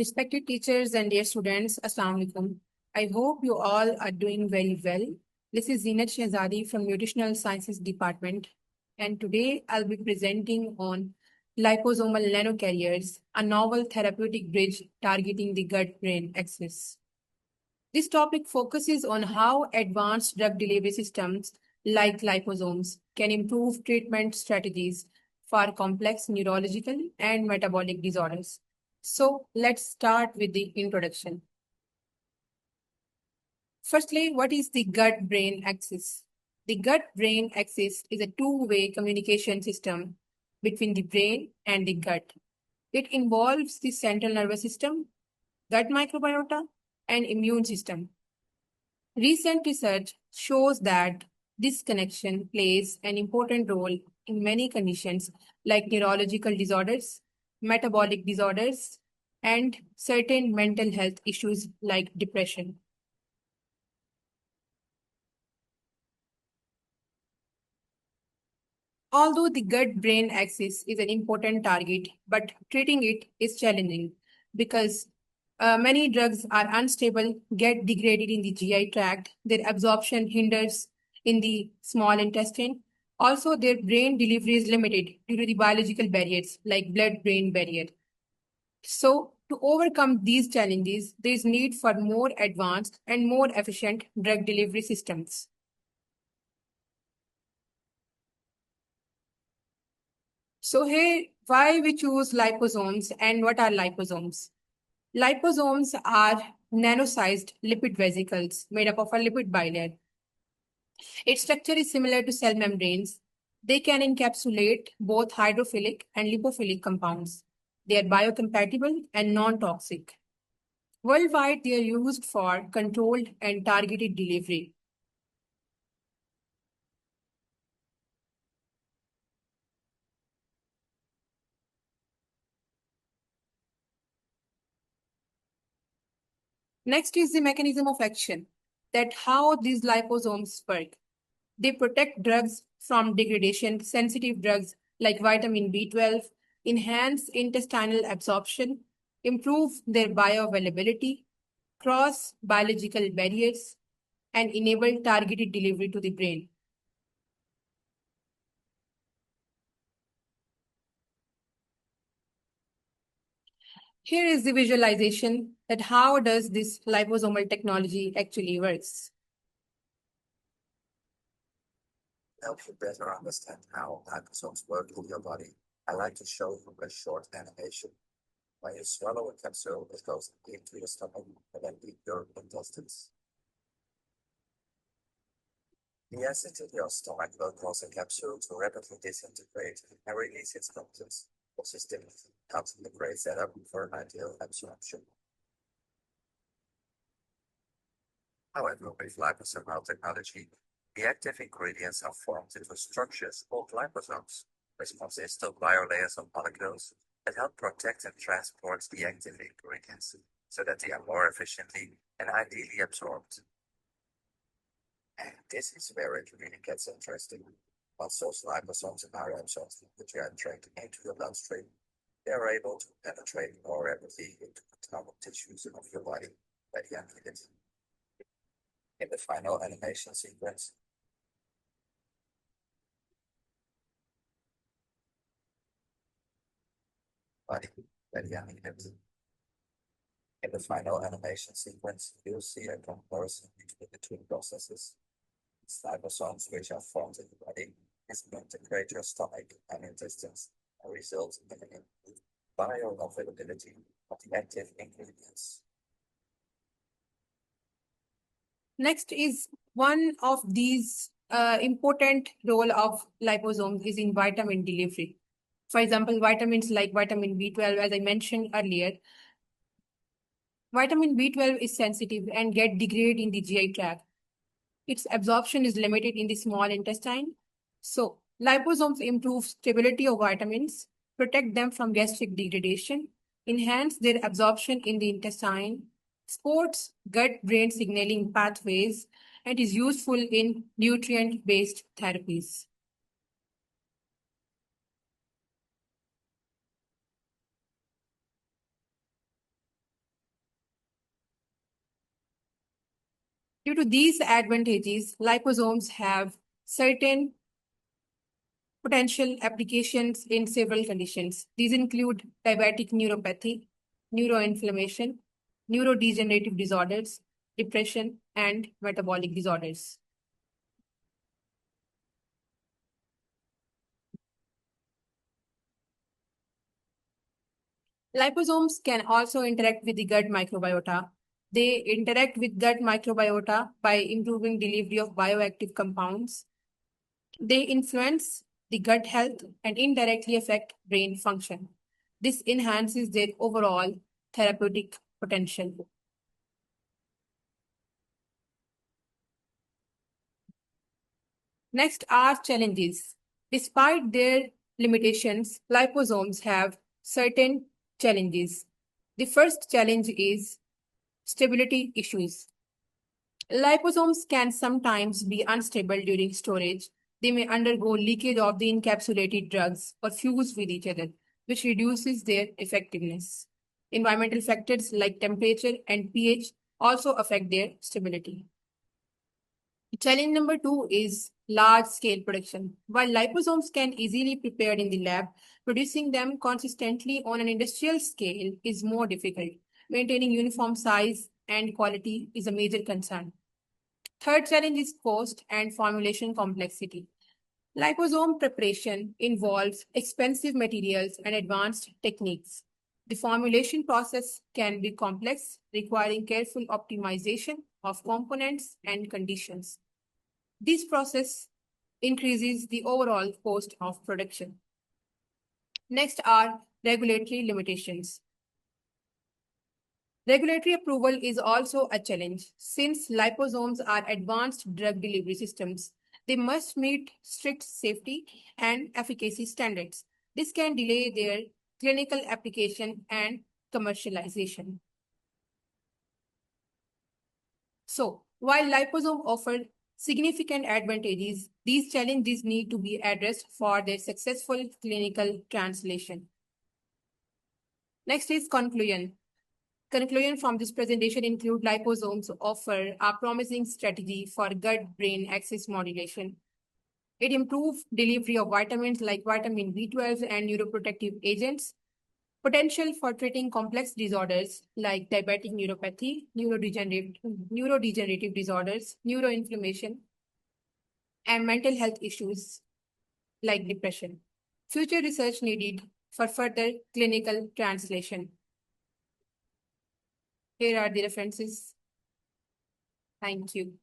Respected teachers and dear students, Assalamu alaikum. I hope you all are doing very well. This is Zinat Shehzadi from Nutritional Sciences Department, and today I'll be presenting on liposomal nanocarriers, a novel therapeutic bridge targeting the gut-brain axis. This topic focuses on how advanced drug delivery systems like liposomes can improve treatment strategies for complex neurological and metabolic disorders. So let's start with the introduction. Firstly, what is the gut brain axis? The gut brain axis is a two-way communication system between the brain and the gut. It involves the central nervous system, gut microbiota, and immune system. Recent research shows that this connection plays an important role in many conditions like neurological disorders, metabolic disorders, and certain mental health issues like depression. Although the gut-brain axis is an important target, but treating it is challenging because many drugs are unstable, get degraded in the GI tract, their absorption hinders in the small intestine. Also, their brain delivery is limited due to the biological barriers like blood-brain barrier. So, to overcome these challenges, there is need for more advanced and more efficient drug delivery systems. So here, why we choose liposomes and what are liposomes? Liposomes are nano-sized lipid vesicles made up of a lipid bilayer. Its structure is similar to cell membranes. They can encapsulate both hydrophilic and lipophilic compounds. They are biocompatible and non-toxic. Worldwide, they are used for controlled and targeted delivery. Next is the mechanism of action, that how these liposomes work. They protect drugs from degradation, sensitive drugs like vitamin B12, enhance intestinal absorption, improve their bioavailability, cross biological barriers, and enable targeted delivery to the brain. Here is the visualization that how does this liposomal technology actually works. To help you better understand how liposomes work in your body, I like to show you a short animation. When you swallow a capsule, it goes into your stomach and then into your intestines. The acid in your stomach will cause a capsule to rapidly disintegrate and release its contents, which is helps in the great setup for an ideal absorption. However, with liposomal technology, the active ingredients are formed into structures called liposomes, which consist of biolayers of molecules that help protect and transport the active ingredients so that they are more efficiently and ideally absorbed. And this is where it really gets interesting. Once those liposomes are absorbed the GI tract into the bloodstream, they are able to penetrate more rapidly into the target tissues of your body where they are needed. In the final animation sequence, In the final animation sequence, you'll see a comparison between the two processes. Liposomes, which are formed in the body, integrate your stomach and intestines and result in an improved bioavailability of the active ingredients. Next is one of these important role of liposomes is in vitamin delivery. For example, vitamins like vitamin B12, as I mentioned earlier, vitamin B12 is sensitive and get degraded in the GI tract. Its absorption is limited in the small intestine. So liposomes improve stability of vitamins, protect them from gastric degradation, enhance their absorption in the intestine, supports gut-brain signaling pathways, and is useful in nutrient-based therapies. Due to these advantages, liposomes have certain potential applications in several conditions. These include diabetic neuropathy, neuroinflammation, neurodegenerative disorders, depression, and metabolic disorders. Liposomes can also interact with the gut microbiota. They interact with gut microbiota by improving delivery of bioactive compounds. They influence the gut health and indirectly affect brain function. This enhances their overall therapeutic potential. Next are challenges. Despite their limitations, liposomes have certain challenges. The first challenge is stability issues. Liposomes can sometimes be unstable during storage. They may undergo leakage of the encapsulated drugs or fuse with each other, which reduces their effectiveness. Environmental factors like temperature and pH also affect their stability. Challenge number 2 is large scale production. While liposomes can easily be prepared in the lab, producing them consistently on an industrial scale is more difficult. Maintaining uniform size and quality is a major concern. Third challenge is cost and formulation complexity. Liposome preparation involves expensive materials and advanced techniques. The formulation process can be complex, requiring careful optimization of components and conditions. This process increases the overall cost of production. Next are regulatory limitations. Regulatory approval is also a challenge. Since liposomes are advanced drug delivery systems, they must meet strict safety and efficacy standards. This can delay their clinical application and commercialization. So, while liposome offer significant advantages, these challenges need to be addressed for their successful clinical translation. Next is conclusion. Conclusion from this presentation include liposomes offer a promising strategy for gut-brain axis modulation. It improves delivery of vitamins like vitamin B12 and neuroprotective agents. Potential for treating complex disorders like diabetic neuropathy, neurodegenerative disorders, neuroinflammation, and mental health issues like depression. Future research needed for further clinical translation. Here are the references. Thank you.